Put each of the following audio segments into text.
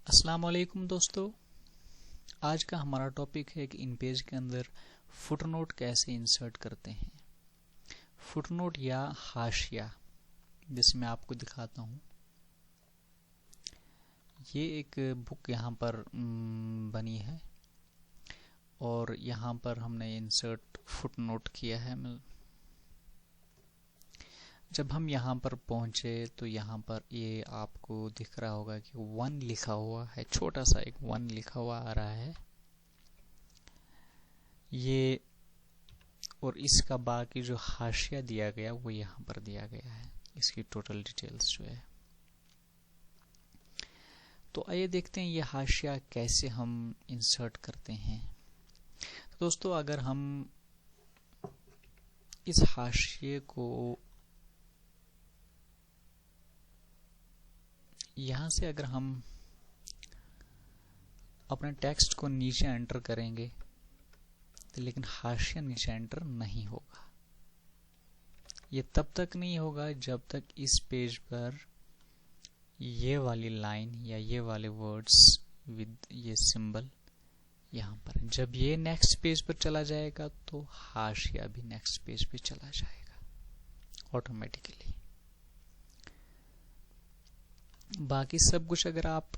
अस्सलाम वालेकुम दोस्तों। आज का हमारा टॉपिक है कि इन पेज के अंदर फुटनोट कैसे इंसर्ट करते हैं। फुटनोट या हाशिया, जिसे मैं आपको दिखाता हूँ। ये एक बुक यहाँ पर बनी है और यहाँ पर हमने इंसर्ट फुटनोट किया है। जब हम यहाँ पर पहुँचे तो यहाँ पर ये आपको दिख रहा होगा कि 1 लिखा हुआ है, छोटा सा एक 1 लिखा हुआ आ रहा है ये, और इसका बाकी जो हाशिया दिया गया वो यहाँ पर दिया गया है, इसकी टोटल डिटेल्स जो है। तो आइए देखते हैं ये हाशिया कैसे हम इंसर्ट करते हैं। तो दोस्तों, अगर हम इस हाशिए को यहाँ से अगर हम अपने टेक्स्ट को नीचे एंटर करेंगे तो लेकिन हाशिया नीचे एंटर नहीं होगा। ये तब तक नहीं होगा जब तक इस पेज पर ये वाली लाइन या ये वाले वर्ड्स विद ये सिंबल यहाँ पर, जब ये नेक्स्ट पेज पर चला जाएगा तो हाशिया भी नेक्स्ट पेज पे चला जाएगा ऑटोमेटिकली। बाकी सब कुछ अगर आप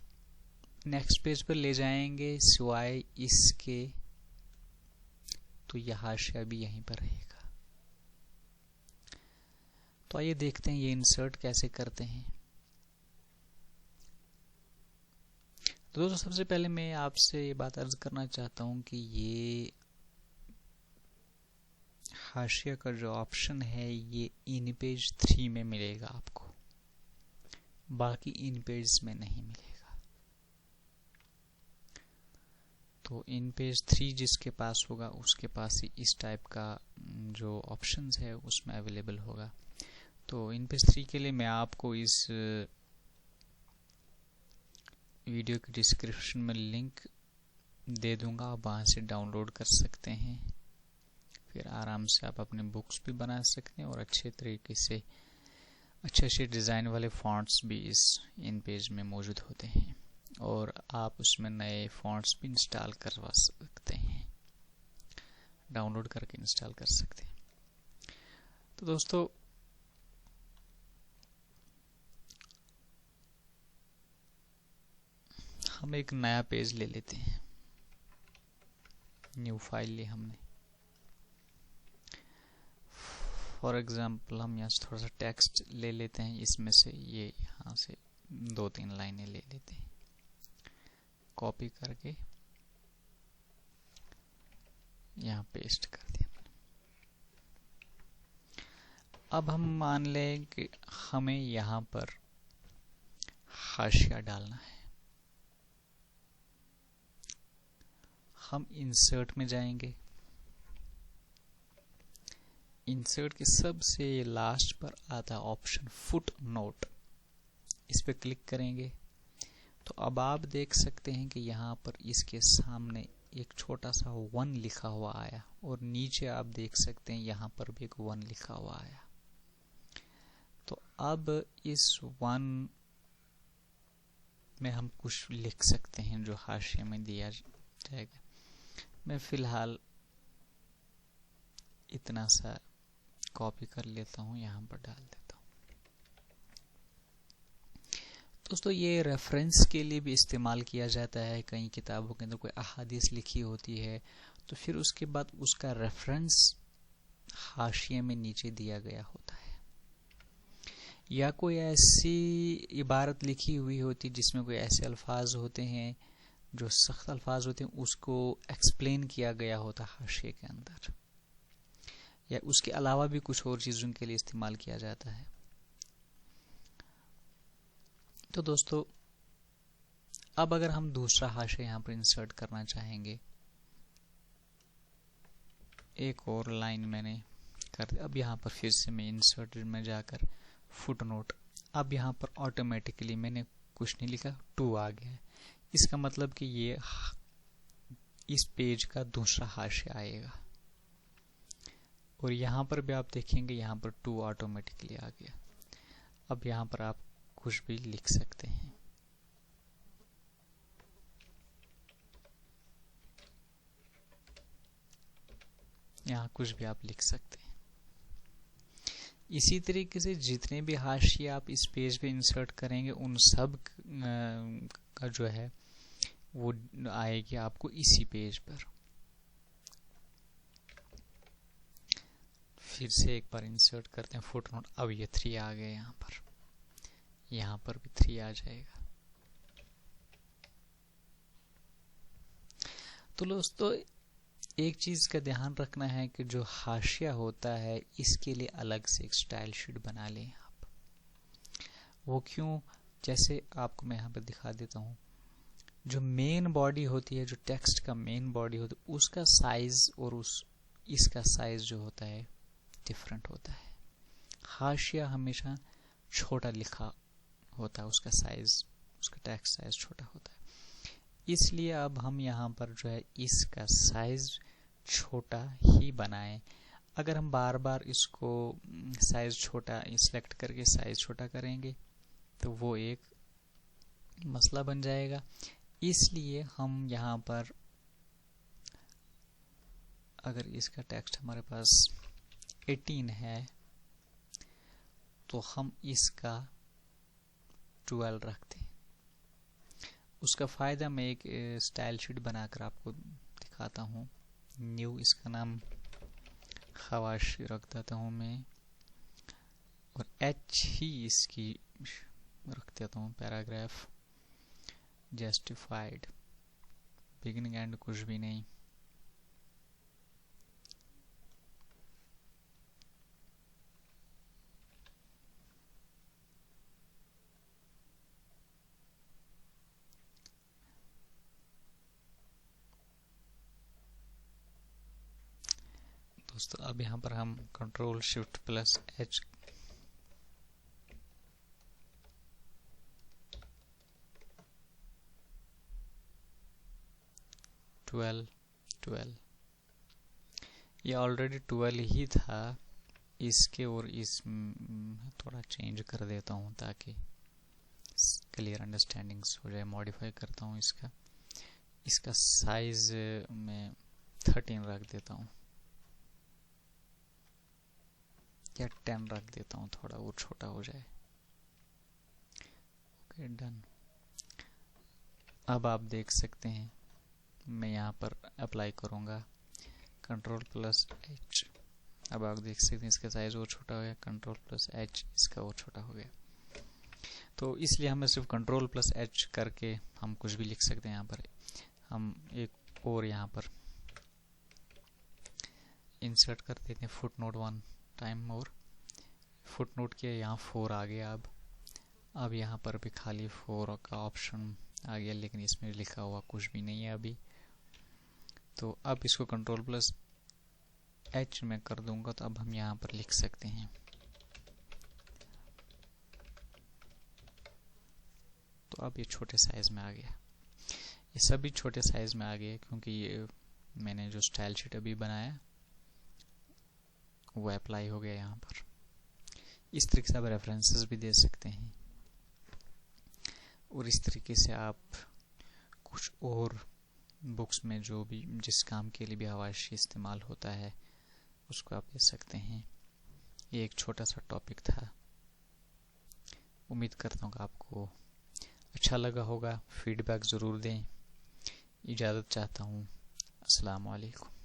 नेक्स्ट पेज पर ले जाएंगे सिवाय इसके, तो यह हाशिया भी यहीं पर रहेगा। तो आइए देखते हैं ये इंसर्ट कैसे करते हैं। तो दोस्तों, सबसे पहले मैं आपसे ये बात अर्ज करना चाहता हूं कि ये हाशिया का जो ऑप्शन है ये इन पेज 3 में मिलेगा आपको, बाकी इन पेज में नहीं मिलेगा। तो इन पेज 3 जिसके पास होगा उसके पास ही इस टाइप का जो ऑप्शंस है उसमें अवेलेबल होगा। तो इन पेज 3 के लिए मैं आपको इस वीडियो की डिस्क्रिप्शन में लिंक दे दूंगा, आप वहां से डाउनलोड कर सकते हैं। फिर आराम से आप अपने बुक्स भी बना सकते हैं और अच्छे तरीके से अच्छे डिज़ाइन वाले फॉन्ट्स भी इस इन पेज में मौजूद होते हैं और आप उसमें नए फॉन्ट्स भी इंस्टॉल करवा सकते हैं, डाउनलोड करके इंस्टॉल कर सकते हैं। तो दोस्तों, हम एक नया पेज ले लेते हैं, न्यू फाइल ली हमने। फॉर एग्जाम्पल हम यहाँ से थोड़ा सा टेक्स्ट ले लेते हैं, इसमें से ये यहाँ से 2-3 लाइनें ले लेते हैं, कॉपी करके यहाँ पेस्ट कर दिया। अब हम मान लें कि हमें यहाँ पर हाशिया डालना है। हम इंसर्ट में जाएंगे, इंसर्ट के सबसे लास्ट पर आता ऑप्शन फुट नोट, इस पर क्लिक करेंगे तो अब आप देख सकते हैं कि यहाँ पर इसके सामने एक छोटा सा 1 लिखा हुआ आया और नीचे आप देख सकते हैं यहाँ पर भी एक 1 लिखा हुआ आया। तो अब इस 1 में हम कुछ लिख सकते हैं जो हाशिया में दिया जाएगा। मैं फिलहाल इतना सा कॉपी कर लेता हूँ, यहाँ पर डाल देता हूँ। दोस्तों, ये रेफरेंस के लिए भी इस्तेमाल किया जाता है। कई किताबों के अंदर कोई अहादीस लिखी होती है तो फिर उसके बाद उसका रेफरेंस हाशिए में नीचे दिया गया होता है, या कोई ऐसी इबारत लिखी हुई होती जिसमें कोई ऐसे अल्फाज होते हैं जो सख्त अल्फाज होते हैं, उसको एक्सप्लेन किया गया होता हाशिए के अंदर, या उसके अलावा भी कुछ और चीज़ों के लिए इस्तेमाल किया जाता है। तो दोस्तों, अब अगर हम दूसरा हाशिया यहाँ पर इंसर्ट करना चाहेंगे, एक और लाइन मैंने कर दी। अब यहाँ पर फिर से मैं इंसर्ट में जाकर फुटनोट, अब यहाँ पर ऑटोमेटिकली मैंने कुछ नहीं लिखा, 2 आ गया है। इसका मतलब कि ये इस पेज का दूसरा हाशिया आएगा और यहाँ पर भी आप देखेंगे यहाँ पर 2 ऑटोमेटिकली आ गया। अब यहाँ पर आप कुछ भी लिख सकते हैं। यहाँ कुछ भी आप लिख सकते हैं। इसी तरीके से जितने भी हाशिए आप इस पेज पे इंसर्ट करेंगे उन सब का जो है वो आएगी आपको इसी पेज पर। फिर से एक बार इंसर्ट करते हैं फुटनोट। अब ये 3 आ गए यहाँ पर भी 3 आ जाएगा। तो दोस्तों एक चीज का ध्यान रखना है कि जो हाशिया होता है इसके लिए अलग से एक स्टाइल शीट बना लें आप। वो क्यों, जैसे आपको मैं यहाँ पर दिखा देता हूँ। जो मेन बॉडी होती है, जो टेक्स्ट का मेन बॉडी होता है, उसका साइज और इसका साइज जो होता है डिफरेंट होता है। हाशिया हमेशा छोटा लिखा होता है, उसका साइज, उसका टेक्स्ट साइज छोटा होता है। इसलिए अब हम यहाँ पर जो है इसका साइज छोटा ही बनाएं। अगर हम बार बार इसको साइज छोटा सिलेक्ट करके साइज छोटा करेंगे तो वो एक मसला बन जाएगा। इसलिए हम यहाँ पर अगर इसका टेक्स्ट हमारे पास 18 है तो हम इसका 12 रखते हैं। उसका फ़ायदा मैं एक स्टाइल शीट बनाकर आपको दिखाता हूँ। न्यू, इसका नाम खवाश रख देता हूँ मैं, और एच ही इसकी रख देता हूँ। पैराग्राफ जस्टिफाइड, बिगिनिंग एंड कुछ भी नहीं। दोस्तों अब यहाँ पर हम control shift plus H twelve, ये ऑलरेडी 12 ही था। इसके और इस थोड़ा चेंज कर देता हूँ ताकि क्लियर अंडरस्टैंडिंग्स हो जाए। मॉडिफाई करता हूँ इसका साइज मैं 13 रख देता हूँ या 10 रख देता हूँ, थोड़ा वो छोटा हो जाए। Okay, done. अब आप देख सकते हैं मैं यहाँ पर अप्लाई करूँगा कंट्रोल प्लस एच। अब आप देख सकते हैं इसका साइज और छोटा हो गया। कंट्रोल प्लस एच, इसका और छोटा हो गया। तो इसलिए हमें सिर्फ कंट्रोल प्लस एच करके हम कुछ भी लिख सकते हैं। यहाँ पर हम एक और यहाँ पर इंसर्ट कर देते हैं फुटनोट 1 टाइम और फुटनोट के यहाँ 4 आ गया। अब यहाँ पर भी खाली 4 का ऑप्शन आ गया, लेकिन इसमें लिखा हुआ कुछ भी नहीं है अभी। तो अब इसको कंट्रोल प्लस एच में कर दूंगा तो अब हम यहाँ पर लिख सकते हैं। तो अब ये छोटे साइज में आ गया। ये सभी छोटे साइज में आ गए क्योंकि ये मैंने जो स्टाइल शीट अभी बनाया वो अप्लाई हो गया यहाँ पर। इस तरीके से आप रेफरेंसेस भी दे सकते हैं और इस तरीके से आप कुछ और बुक्स में जो भी जिस काम के लिए भी हवाशी इस्तेमाल होता है उसको आप दे सकते हैं। ये एक छोटा सा टॉपिक था। उम्मीद करता हूँ कि आपको अच्छा लगा होगा। फीडबैक ज़रूर दें। इजाज़त चाहता हूँ। अस्सलाम वालेकुम।